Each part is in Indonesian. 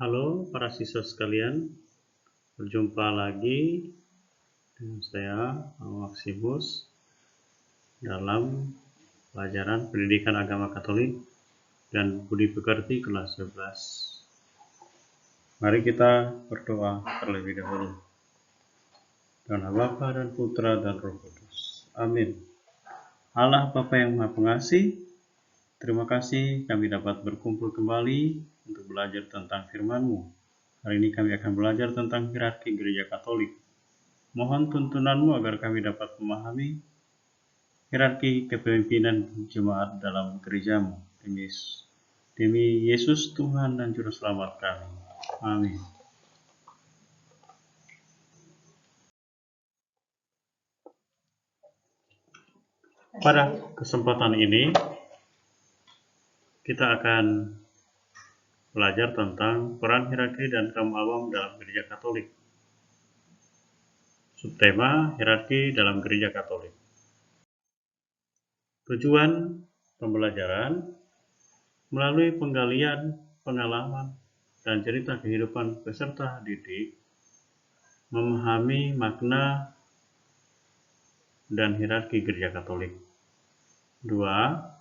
Halo para siswa sekalian, berjumpa lagi dengan saya Maximus dalam pelajaran Pendidikan Agama Katolik dan Budi Pekerti kelas 11. Mari kita berdoa terlebih dahulu. Dalam nama Bapa dan Putra dan Roh Kudus. Amin. Allah Bapa yang Maha Pengasih, terima kasih kami dapat berkumpul kembali untuk belajar tentang firman-Mu. Hari ini kami akan belajar tentang hierarki Gereja Katolik. Mohon tuntunan-Mu agar kami dapat memahami hierarki kepemimpinan jemaat dalam gereja-Mu. Demi Yesus Tuhan dan Juru Selamat kami. Amin. Pada kesempatan ini, kita akan belajar tentang peran hierarki dan kaum awam dalam gereja Katolik. Subtema hierarki dalam gereja Katolik. Tujuan pembelajaran melalui penggalian pengalaman dan cerita kehidupan peserta didik, memahami makna dan hierarki gereja Katolik. 2.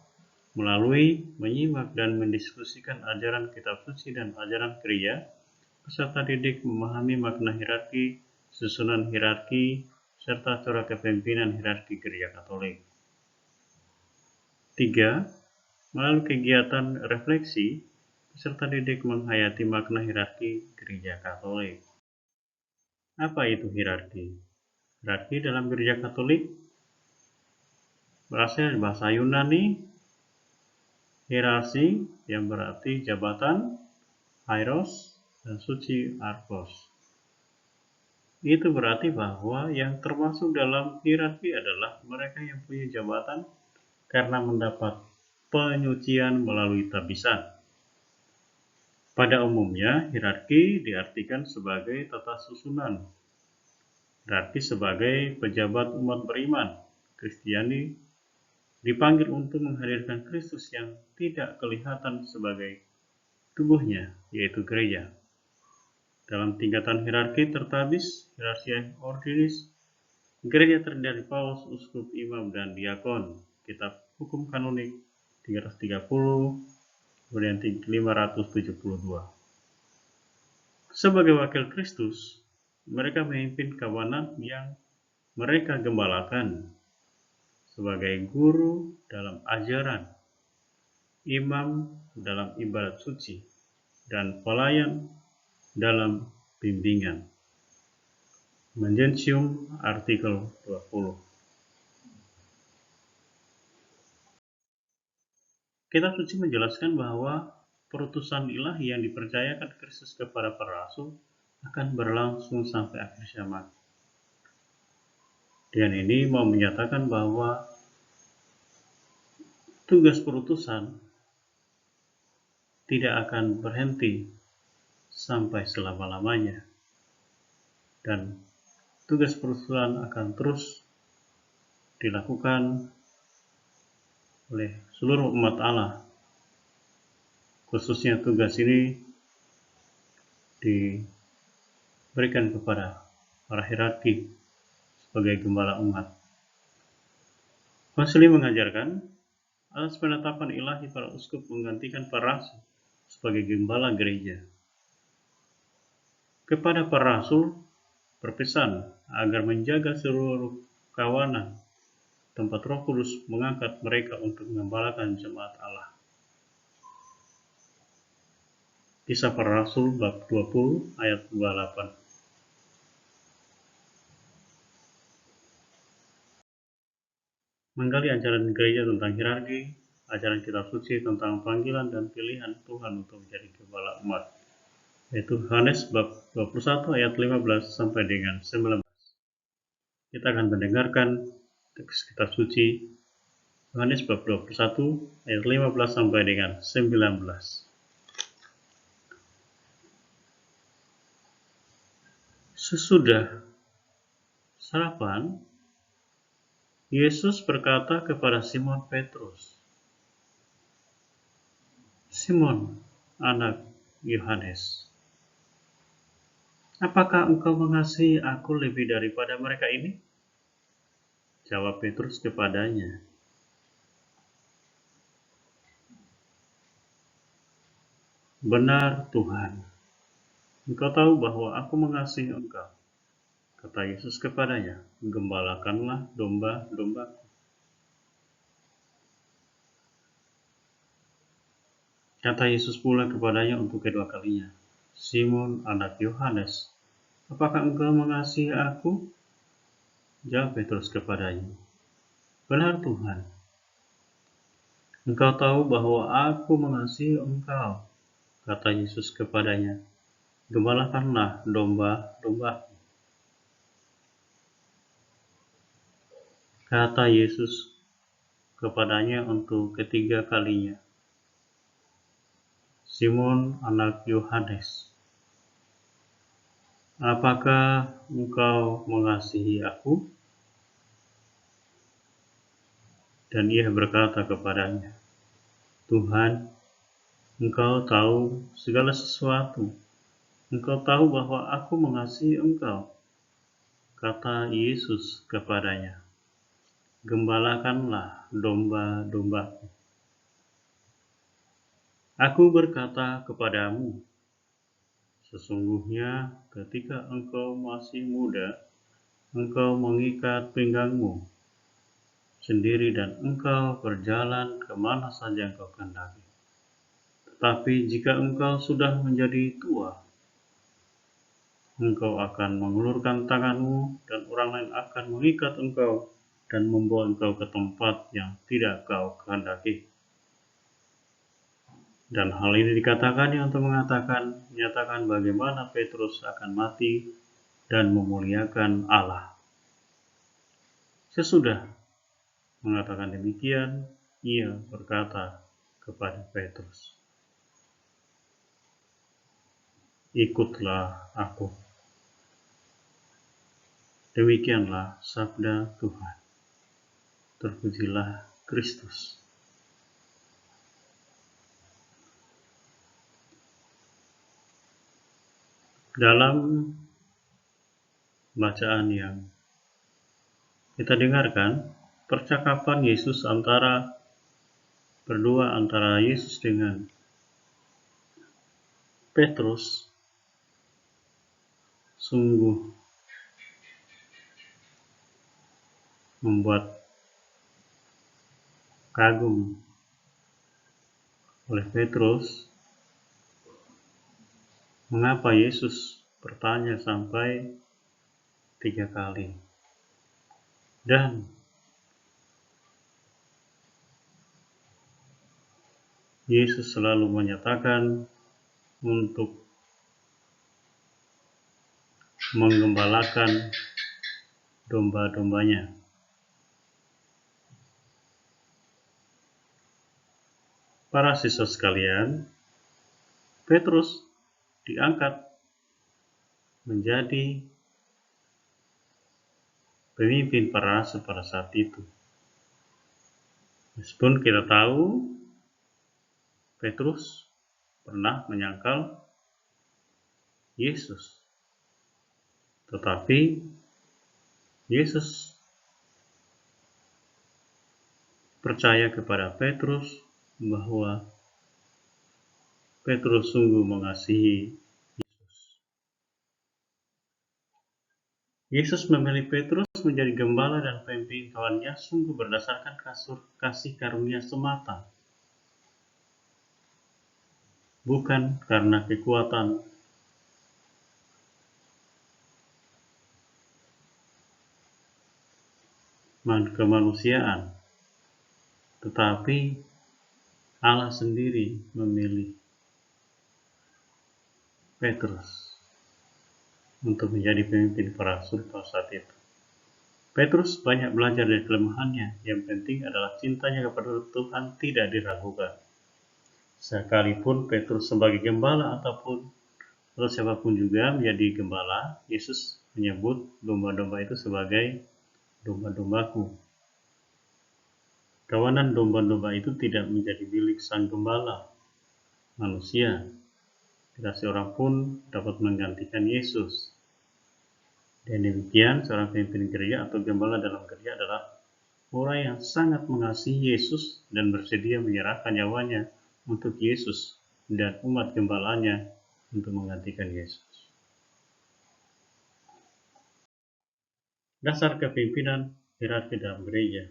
Melalui menyimak dan mendiskusikan ajaran kitab suci dan ajaran gereja, peserta didik memahami makna hierarki, susunan hierarki, serta cara kepemimpinan hierarki gereja Katolik. 3. Melalui kegiatan refleksi, peserta didik menghayati makna hierarki gereja Katolik. Apa itu hierarki? Hierarki dalam gereja Katolik berasal dari bahasa Yunani, hierarki yang berarti jabatan, hieros, dan suci archos. Itu berarti bahwa yang termasuk dalam hierarki adalah mereka yang punya jabatan karena mendapat penyucian melalui tabisan. Pada umumnya, hierarki diartikan sebagai tata susunan. Hierarki sebagai pejabat umat beriman, Kristiani dipanggil untuk menghadirkan Kristus yang tidak kelihatan sebagai tubuhnya, yaitu gereja. Dalam tingkatan hierarki tertabis, hierarki ordinis, gereja terdiri dari paus, uskup, imam, dan diakon. Kitab Hukum Kanonik 330, kemudian 572. Sebagai wakil Kristus, mereka memimpin kawanan yang mereka gembalakan sebagai guru dalam ajaran, imam dalam ibadat suci, dan pelayan dalam bimbingan. Manjentium artikel 20. Kitab suci menjelaskan bahwa perutusan ilahi yang dipercayakan Kristus kepada para rasul akan berlangsung sampai akhir zaman. Dan ini mau menyatakan bahwa tugas perutusan tidak akan berhenti sampai selama-lamanya. Dan tugas perutusan akan terus dilakukan oleh seluruh umat Allah. Khususnya tugas ini diberikan kepada para hierarki sebagai gembala umat. Konsili mengajarkan atas penetapan ilahi para uskup menggantikan para rasul sebagai gembala gereja. Kepada para rasul berpesan agar menjaga seluruh kawanan tempat Roh Kudus mengangkat mereka untuk mengembalakan jemaat Allah. Kisah para Rasul bab 20 ayat 28. Menggali ajaran gereja tentang hierarki, ajaran kitab suci tentang panggilan dan pilihan Tuhan untuk menjadi gembala umat, yaitu Yohanes bab 21 ayat 15 sampai dengan 19. Kita akan mendengarkan teks kitab suci Yohanes bab 21 ayat 15 sampai dengan 19. Sesudah sarapan, Yesus berkata kepada Simon Petrus, "Simon, anak Yohanes, Apakah engkau mengasihi aku lebih daripada mereka ini? Jawab Petrus kepadanya, benar Tuhan, engkau tahu bahwa aku mengasihi engkau. Kata Yesus kepadanya, gembalakanlah domba-dombaku. Kata Yesus pula kepadanya untuk kedua kalinya, Simon anak Yohanes, apakah engkau mengasihi aku? Jawab Petrus kepadanya, benar Tuhan, engkau tahu bahwa aku mengasihi engkau. Kata Yesus kepadanya, gembalakanlah domba-dombaku. Kata Yesus kepadanya untuk ketiga kalinya, Simon anak Yohanes, apakah engkau mengasihi aku? Dan ia berkata kepadanya, Tuhan, engkau tahu segala sesuatu. Engkau tahu bahwa aku mengasihi engkau. Kata Yesus kepadanya, gembalakanlah domba-dombaku. Aku berkata kepadamu, sesungguhnya ketika engkau masih muda, engkau mengikat pinggangmu sendiri dan engkau berjalan kemana saja engkau kehendaki. Tetapi jika engkau sudah menjadi tua, engkau akan mengulurkan tanganmu dan orang lain akan mengikat engkau dan membawa engkau ke tempat yang tidak kau kehendaki. Dan hal ini dikatakannya untuk menyatakan bagaimana Petrus akan mati dan memuliakan Allah. Sesudah mengatakan demikian, ia berkata kepada Petrus, ikutlah aku. Demikianlah sabda Tuhan. Terpujilah Kristus. Dalam bacaan yang kita dengarkan, percakapan Yesus berdua antara Yesus dengan Petrus sungguh membuat kagum oleh Petrus. Mengapa Yesus bertanya sampai 3 kali? Dan Yesus selalu menyatakan untuk menggembalakan domba-dombanya. Para siswa sekalian, Petrus diangkat menjadi pemimpin para rasul pada saat itu. Meskipun kita tahu Petrus pernah menyangkal Yesus, tetapi Yesus percaya kepada Petrus bahwa Petrus sungguh mengasihi Yesus. Yesus memilih Petrus menjadi gembala dan pemimpin kawannya sungguh berdasarkan kasih karunia semata, bukan karena kekuatan kemanusiaan, tetapi Allah sendiri memilih Petrus untuk menjadi pemimpin para rasul pada saat itu. Petrus banyak belajar dari kelemahannya, yang penting adalah cintanya kepada Tuhan tidak diragukan. Sekalipun Petrus sebagai gembala atau siapapun juga menjadi gembala, Yesus menyebut domba-domba itu sebagai domba-dombaku. Kawanan domba-domba itu tidak menjadi milik sang gembala, manusia, tidak seorang pun dapat menggantikan Yesus. Dan demikian, seorang pemimpin gereja atau gembala dalam gereja adalah orang yang sangat mengasihi Yesus dan bersedia menyerahkan nyawanya untuk Yesus dan umat gembalanya untuk menggantikan Yesus. Dasar kepemimpinan hierarki dalam gereja.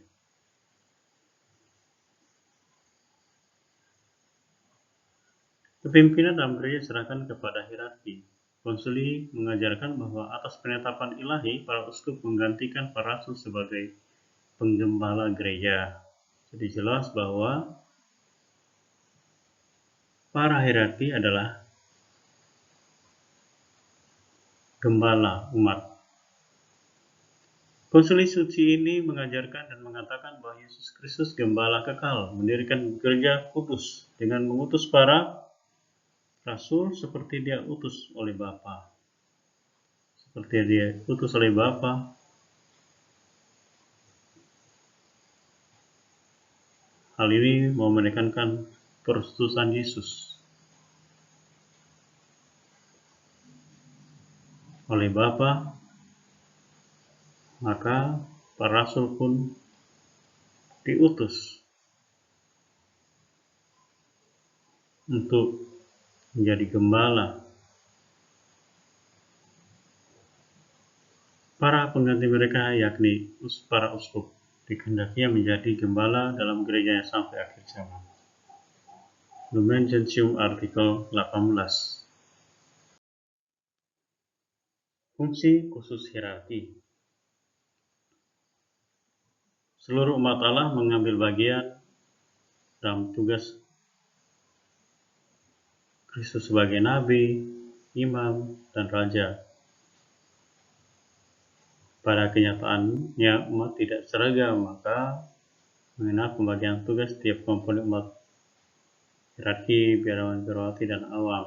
Kepemimpinan dalam gereja diserahkan kepada hierarki. Konsili mengajarkan bahwa atas penetapan ilahi, para uskup menggantikan para rasul sebagai penggembala gereja. Jadi jelas bahwa para hierarki adalah gembala umat. Konsili suci ini mengajarkan dan mengatakan bahwa Yesus Kristus gembala kekal, mendirikan gereja kudus dengan mengutus para rasul seperti dia utus oleh Bapa. Seperti dia utus oleh Bapa, hal ini mau menekankan perutusan Yesus oleh Bapa, maka para rasul pun diutus untuk menjadi gembala. Para pengganti mereka yakni para uskup dikehendakinya menjadi gembala dalam gerejanya sampai akhir zaman. Lumen Gentium artikel 18. Fungsi khusus hierarki. Seluruh umat Allah mengambil bagian dalam tugas Kristus sebagai nabi, imam, dan raja. Pada kenyataannya umat tidak seragam, maka mengenal pembagian tugas setiap komponen umat hierarki, biarawan-biarawati, dan awam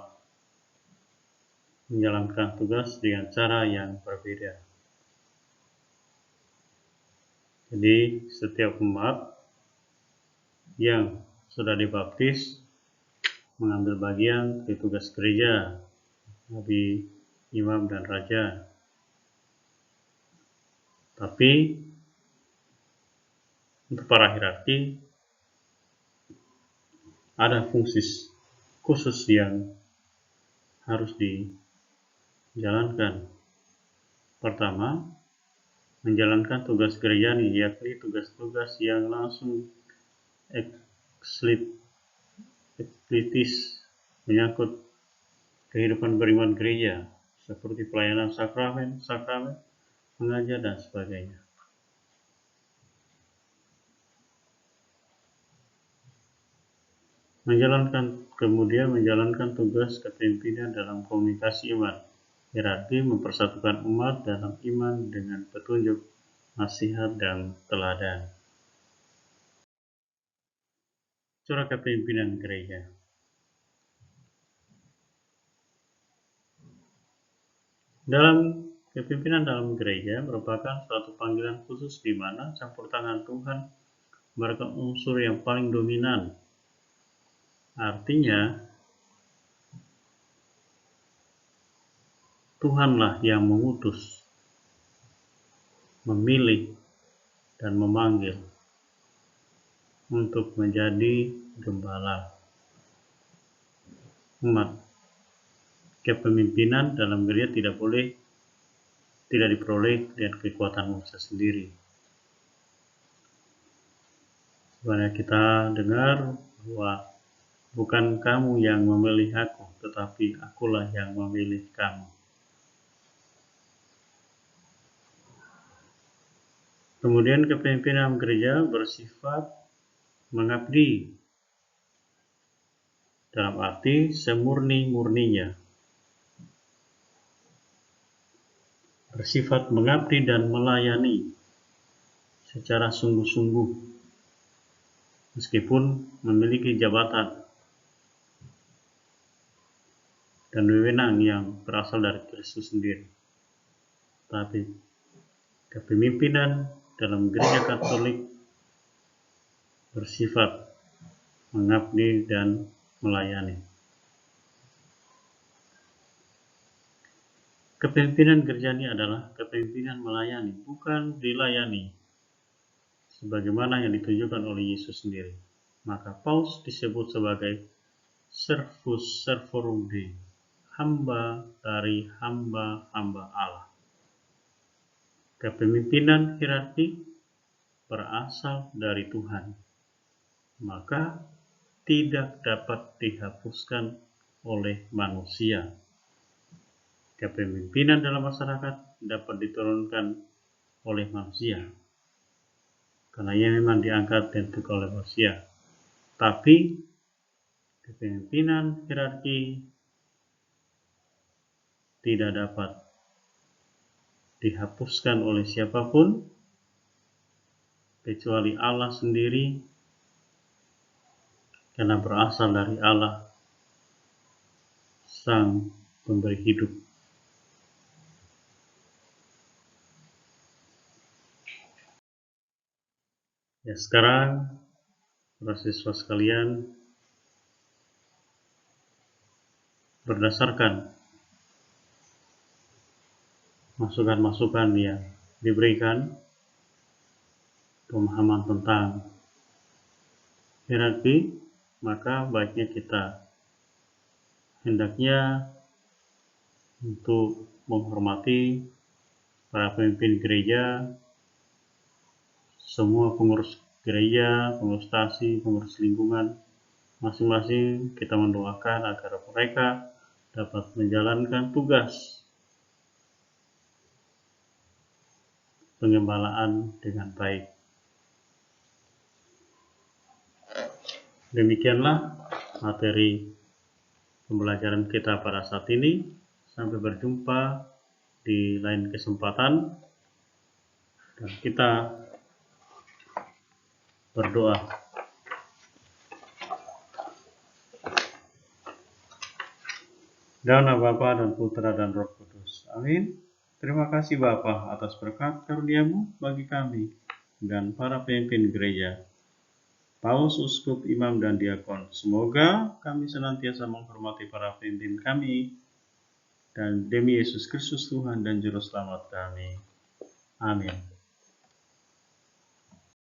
menjalankan tugas dengan cara yang berbeda. Jadi setiap umat yang sudah dibaptis mengambil bagian di tugas gereja, nabi, imam, dan raja. Tapi untuk para hierarki ada fungsi khusus yang harus dijalankan. Pertama, menjalankan tugas gereja, yakni tugas-tugas yang langsung eksplitis menyangkut kehidupan beriman gereja, seperti pelayanan sakramen, mengajar, dan sebagainya. Kemudian menjalankan tugas kepemimpinan dalam komunikasi iman. Hierarki mempersatukan umat dalam iman dengan petunjuk, nasihat, dan teladan. Cara kepemimpinan gereja. Dalam kepemimpinan dalam gereja merupakan suatu panggilan khusus di mana campur tangan Tuhan merupakan unsur yang paling dominan. Artinya, Tuhanlah yang mengutus, memilih, dan memanggil untuk menjadi gembala umat. Kepemimpinan dalam gereja tidak diperoleh dengan kekuatan manusia sendiri. Sebenarnya kita dengar bahwa bukan kamu yang memilih aku, tetapi akulah yang memilih kamu. Kemudian kepemimpinan gereja bersifat mengabdi, dalam arti semurni-murninya. Bersifat mengabdi dan melayani secara sungguh-sungguh, meskipun memiliki jabatan dan wewenang yang berasal dari Kristus sendiri. Tapi kepemimpinan dalam gereja Katolik bersifat mengabdi dan melayani. Kepemimpinan gereja ini adalah kepemimpinan melayani, bukan dilayani, sebagaimana yang ditunjukkan oleh Yesus sendiri. Maka Paus disebut sebagai servus servorum Dei, hamba dari hamba-hamba Allah. Kepemimpinan hierarki berasal dari Tuhan, maka tidak dapat dihapuskan oleh manusia. Kepemimpinan dalam masyarakat dapat diturunkan oleh manusia, karena ia memang diangkat dan dibentuk oleh manusia. Tapi kepemimpinan hierarki tidak dapat dihapuskan oleh siapapun kecuali Allah sendiri, karena berasal dari Allah, Sang Pemberi hidup. Ya, sekarang para siswa sekalian, berdasarkan masukan-masukan yang diberikan, pemahaman tentang hierarki, maka baiknya kita hendaknya untuk menghormati para pemimpin gereja, semua pengurus gereja, pengurus stasi, pengurus lingkungan, masing-masing kita mendoakan agar mereka dapat menjalankan tugas pengembalaan dengan baik. Demikianlah materi pembelajaran kita pada saat ini. Sampai berjumpa di lain kesempatan, dan kita berdoa. Dalam nama Bapa dan Putra dan Roh Kudus. Amin. Terima kasih Bapa atas berkat karunia-Mu bagi kami dan para pemimpin gereja, paus, uskup, imam, dan diakon. Semoga kami senantiasa menghormati para pemimpin kami, dan demi Yesus Kristus Tuhan dan Juru Selamat kami. Amin.